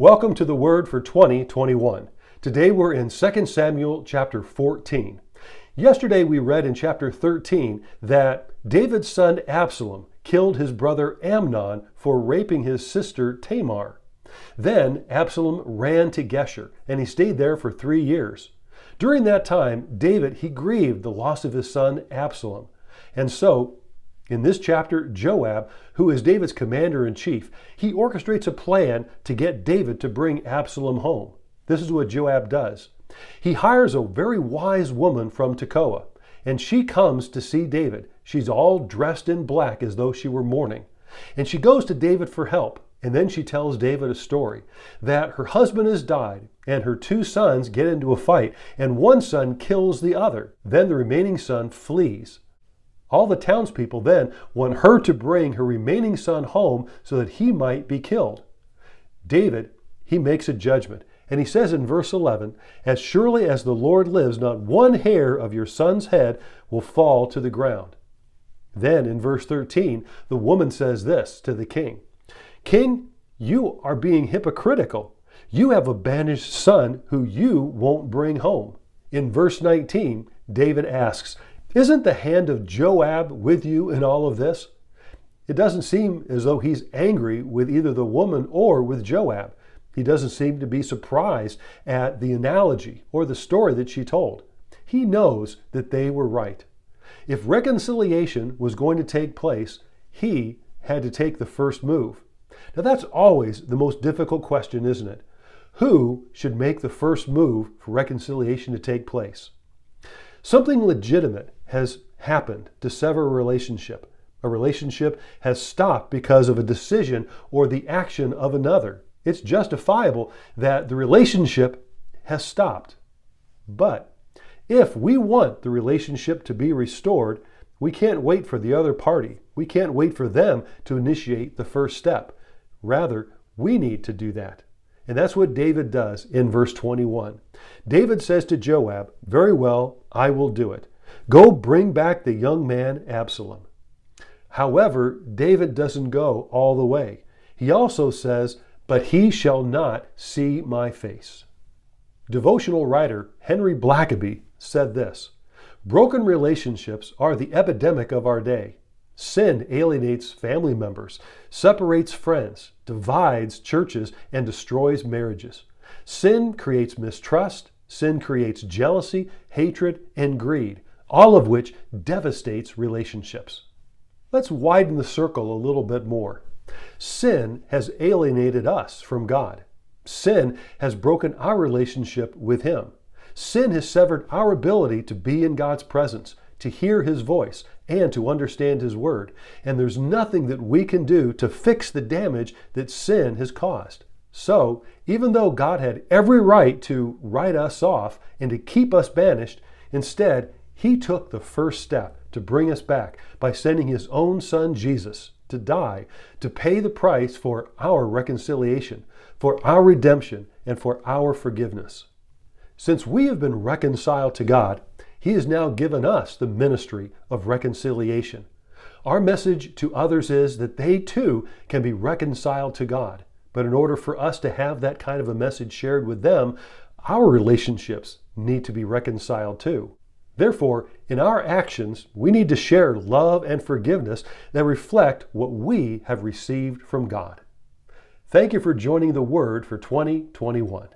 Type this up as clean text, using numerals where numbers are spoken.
Welcome to the Word for 2021. Today we're in 2 Samuel chapter 14. Yesterday we read in chapter 13 that David's son Absalom killed his brother Amnon for raping his sister Tamar. Then Absalom ran to Geshur and he stayed there for 3 years. During that time, David, he grieved the loss of his son Absalom. And so, in this chapter, Joab, who is David's commander-in-chief, he orchestrates a plan to get David to bring Absalom home. This is what Joab does. He hires a very wise woman from Tekoa, and she comes to see David. She's all dressed in black as though she were mourning. And she goes to David for help, and then she tells David a story that her husband has died, and her 2 sons get into a fight, and one son kills the other. Then the remaining son flees. All the townspeople then want her to bring her remaining son home so that he might be killed. David, he makes a judgment, and he says in verse 11, "As surely as the Lord lives, not one hair of your son's head will fall to the ground." Then in verse 13, the woman says this to the king, "King, you are being hypocritical. You have a banished son who you won't bring home." In verse 19, David asks, "Isn't the hand of Joab with you in all of this?" It doesn't seem as though he's angry with either the woman or with Joab. He doesn't seem to be surprised at the analogy or the story that she told. He knows that they were right. If reconciliation was going to take place, he had to take the first move. Now that's always the most difficult question, isn't it? Who should make the first move for reconciliation to take place? Something legitimate has happened to sever a relationship. A relationship has stopped because of a decision or the action of another. It's justifiable that the relationship has stopped. But if we want the relationship to be restored, we can't wait for the other party. We can't wait for them to initiate the first step. Rather, we need to do that. And that's what David does in verse 21. David says to Joab, "Very well, I will do it. Go bring back the young man Absalom." However, David doesn't go all the way. He also says, "But he shall not see my face." Devotional writer Henry Blackaby said this, "Broken relationships are the epidemic of our day. Sin alienates family members, separates friends, divides churches, and destroys marriages. Sin creates mistrust, sin creates jealousy, hatred, and greed, all of which devastates relationships." Let's widen the circle a little bit more. Sin has alienated us from God. Sin has broken our relationship with Him. Sin has severed our ability to be in God's presence, to hear His voice, and to understand His Word. And there's nothing that we can do to fix the damage that sin has caused. So, even though God had every right to write us off and to keep us banished, instead, He took the first step to bring us back by sending His own Son Jesus to die, to pay the price for our reconciliation, for our redemption, and for our forgiveness. Since we have been reconciled to God, He has now given us the ministry of reconciliation. Our message to others is that they too can be reconciled to God. But in order for us to have that kind of a message shared with them, our relationships need to be reconciled too. Therefore, in our actions, we need to share love and forgiveness that reflect what we have received from God. Thank you for joining the Word for 2021.